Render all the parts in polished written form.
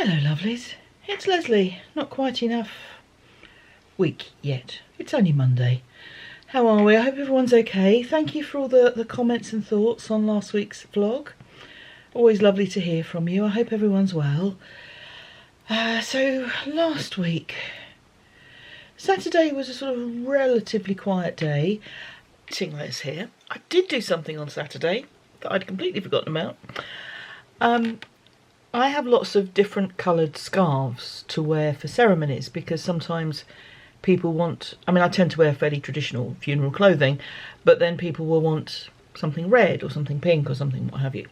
Hello lovelies, it's Lesley. Not quite enough week yet. It's only Monday. How are we? I hope everyone's okay. Thank you for all the comments and thoughts on last week's vlog. Always lovely to hear from you. I hope everyone's well. So last week, Saturday was a sort of relatively quiet day. Tinglet's here. I did do something on Saturday that I'd completely forgotten about. I have lots of different coloured scarves to wear for ceremonies because sometimes people want, I tend to wear fairly traditional funeral clothing, but then people will want something red or something pink or something what have you.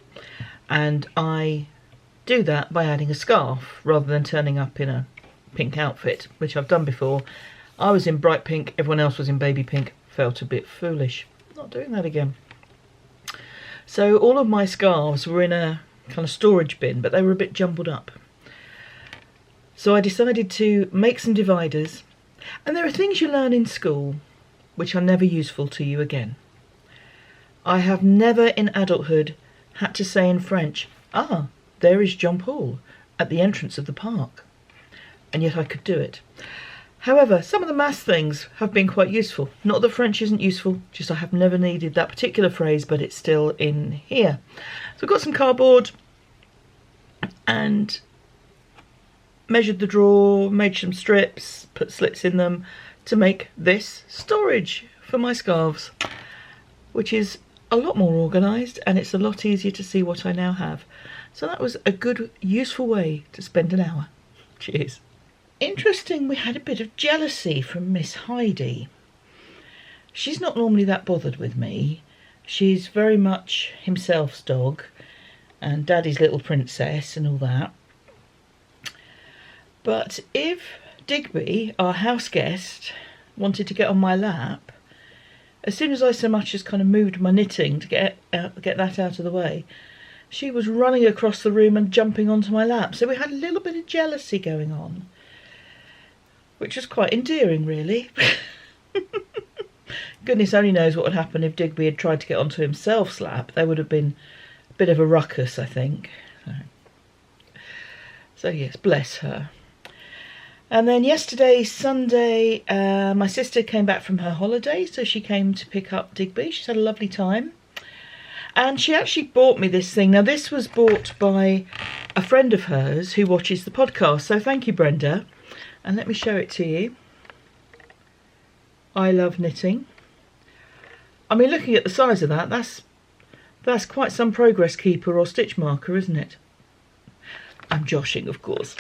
And I do that by adding a scarf rather than turning up in a pink outfit, which I've done before. I was in bright pink, everyone else was in baby pink. Felt a bit foolish. Not doing that again. So all of my scarves were in a kind of storage bin, but they were a bit jumbled up. So I decided to make some dividers. And there are things you learn in school which are never useful to you again. I have never in adulthood had to say in French, "Ah, there is John Paul at the entrance of the park." And yet I could do it. However, some of the maths things have been quite useful. Not that French isn't useful, just I have never needed that particular phrase, but it's still in here. So I've got some cardboard and measured the drawer, made some strips, put slits in them to make this storage for my scarves, which is a lot more organised and it's a lot easier to see what I now have. So that was a good, useful way to spend an hour. Cheers. Interesting, we had a bit of jealousy from Miss Heidi. She's not normally that bothered with me. She's very much himself's dog and Daddy's little princess and all that. But if Digby, our house guest, wanted to get on my lap, as soon as I so much as kind of moved my knitting to get that out of the way, she was running across the room and jumping onto my lap. So we had a little bit of jealousy going on, which was quite endearing, really. Goodness only knows what would happen if Digby had tried to get onto himself's lap. There would have been a bit of a ruckus, I think. So yes, bless her. And then yesterday, Sunday, my sister came back from her holiday, so she came to pick up Digby. She's had a lovely time. And she actually bought me this thing. Now, this was bought by a friend of hers who watches the podcast. So thank you, Brenda. And let me show it to you. I love knitting. Looking at the size of that, that's quite some progress keeper or stitch marker, isn't it? I'm joshing, of course.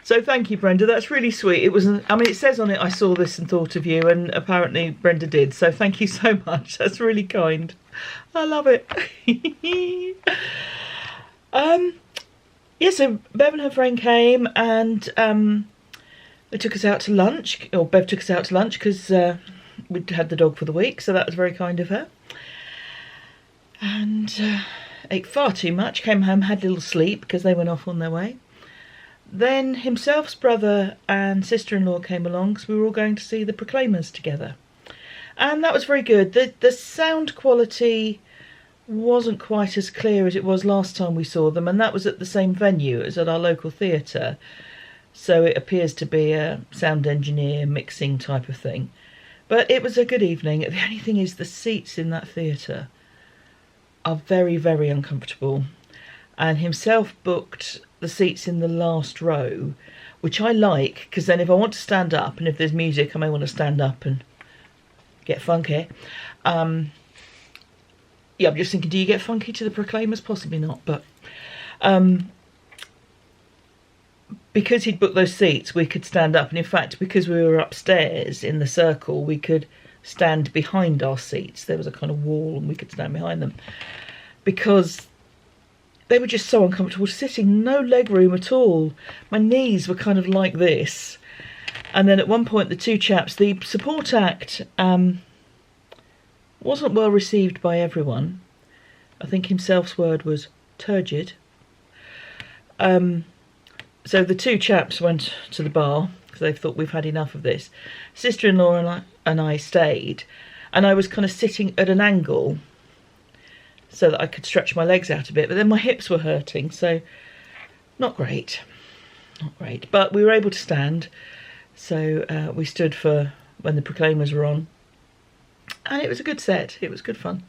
So thank you, Brenda. That's really sweet. It was, it says on it, I saw this and thought of you, and apparently Brenda did. So thank you so much. That's really kind. I love it. Yeah, so Bev and her friend came and they took us out to lunch, or Bev took us out to lunch because we'd had the dog for the week, so that was very kind of her. And ate far too much, came home, had a little sleep because they went off on their way. Then himself's brother and sister-in-law came along because we were all going to see the Proclaimers together. And that was very good. The sound quality wasn't quite as clear as it was last time we saw them, and that was at the same venue as at our local theatre. So it appears to be a sound engineer mixing type of thing. But it was a good evening. The only thing is the seats in that theatre are very, very uncomfortable. And himself booked the seats in the last row, which I like, because then if I want to stand up, and if there's music, I may want to stand up and get funky. Yeah, I'm just thinking, do you get funky to the Proclaimers? Possibly not, but because he'd booked those seats, we could stand up. And in fact, because we were upstairs in the circle, we could stand behind our seats. There was a kind of wall and we could stand behind them, because they were just so uncomfortable sitting, no leg room at all. My knees were kind of like this. And then at one point, the two chaps, the support act wasn't well received by everyone. I think himself's word was turgid. So the two chaps went to the bar because they thought we've had enough of this. Sister-in-law and I stayed, and I was kind of sitting at an angle so that I could stretch my legs out a bit, but then my hips were hurting, so not great. not great. But we were able to stand, so we stood for when the Proclaimers were on. And it was a good set, it was good fun.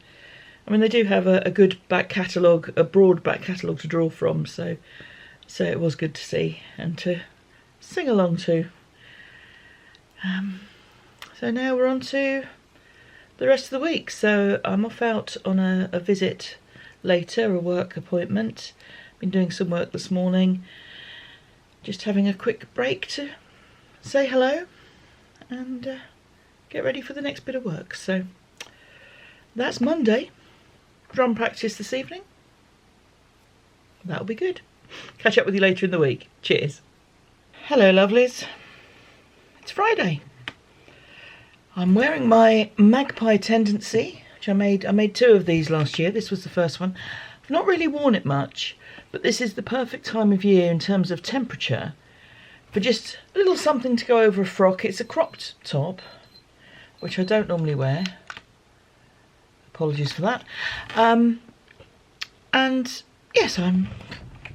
I mean, they do have a good back catalogue, a broad back catalogue to draw from, so it was good to see and to sing along to. So now we're on to the rest of the week. So I'm off out on a visit later, a work appointment. Been doing some work this morning. Just having a quick break to say hello and get ready for the next bit of work. So that's Monday. Drum practice this evening. That'll be good. Catch up with you later in the week. Cheers. Hello, lovelies. It's Friday. I'm wearing my magpie tendency, which I made 2 of these last year. This was the first one. I've not really worn it much, but this is the perfect time of year in terms of temperature for just a little something to go over a frock. It's a cropped top, which I don't normally wear. Apologies for that. And yes, I'm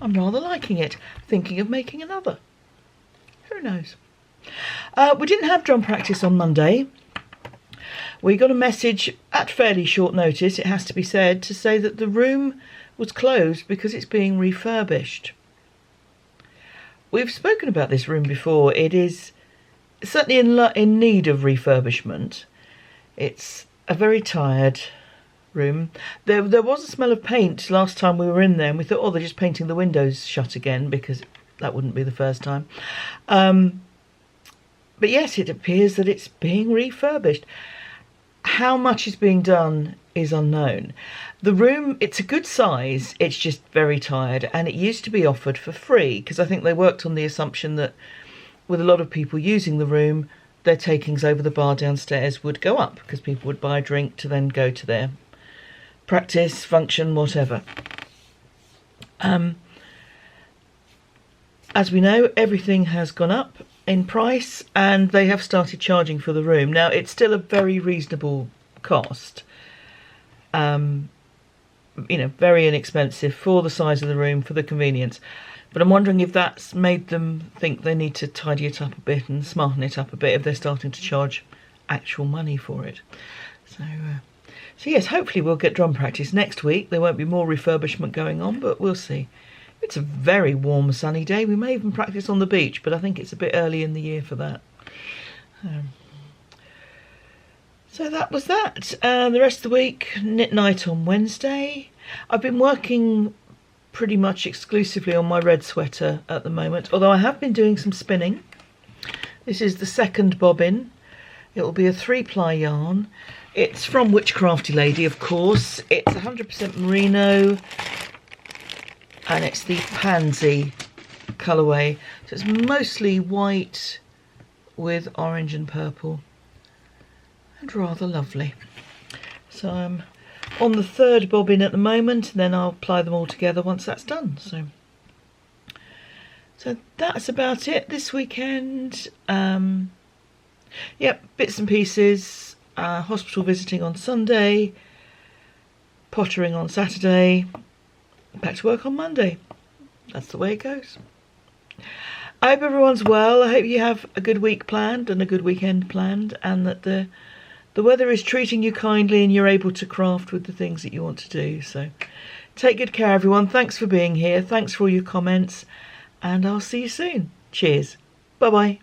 rather liking it. Thinking of making another. Who knows? We didn't have drum practice on Monday. We got a message at fairly short notice, it has to be said, to say that the room was closed because it's being refurbished. We've spoken about this room before. It is certainly in need of refurbishment. It's a very tired room. There was a smell of paint last time we were in there, and we thought, oh, they're just painting the windows shut again, because that wouldn't be the first time. But yes, it appears that it's being refurbished. How much is being done is unknown. The room, it's a good size, it's just very tired, and it used to be offered for free, because I think they worked on the assumption that with a lot of people using the room, their takings over the bar downstairs would go up, because people would buy a drink to then go to their practice, function, whatever. As we know, everything has gone up in price, and they have started charging for the room. Now, it's still a very reasonable cost. You know, very inexpensive for the size of the room, for the convenience. But I'm wondering if that's made them think they need to tidy it up a bit and smarten it up a bit if they're starting to charge actual money for it. So yes, hopefully we'll get drum practice next week. There won't be more refurbishment going on, but we'll see. It's a very warm, sunny day. We may even practice on the beach, but I think it's a bit early in the year for that. So that was that. The rest of the week, knit night on Wednesday. I've been working pretty much exclusively on my red sweater at the moment, although I have been doing some spinning. This is the second bobbin. It will be a 3-ply yarn. It's from Witchcrafty Lady, of course. It's 100% merino, and it's the pansy colourway. So it's mostly white with orange and purple, and rather lovely. So I'm on the 3rd bobbin at the moment, and then I'll apply them all together once that's done. So that's about it this weekend. Yep, bits and pieces. Hospital visiting on Sunday, pottering on Saturday, back to work on Monday. That's the way it goes. I hope everyone's well. I hope you have a good week planned and a good weekend planned, and that the weather is treating you kindly and you're able to craft with the things that you want to do. So take good care, everyone. Thanks for being here. Thanks for all your comments, and I'll see you soon. Cheers. Bye-bye.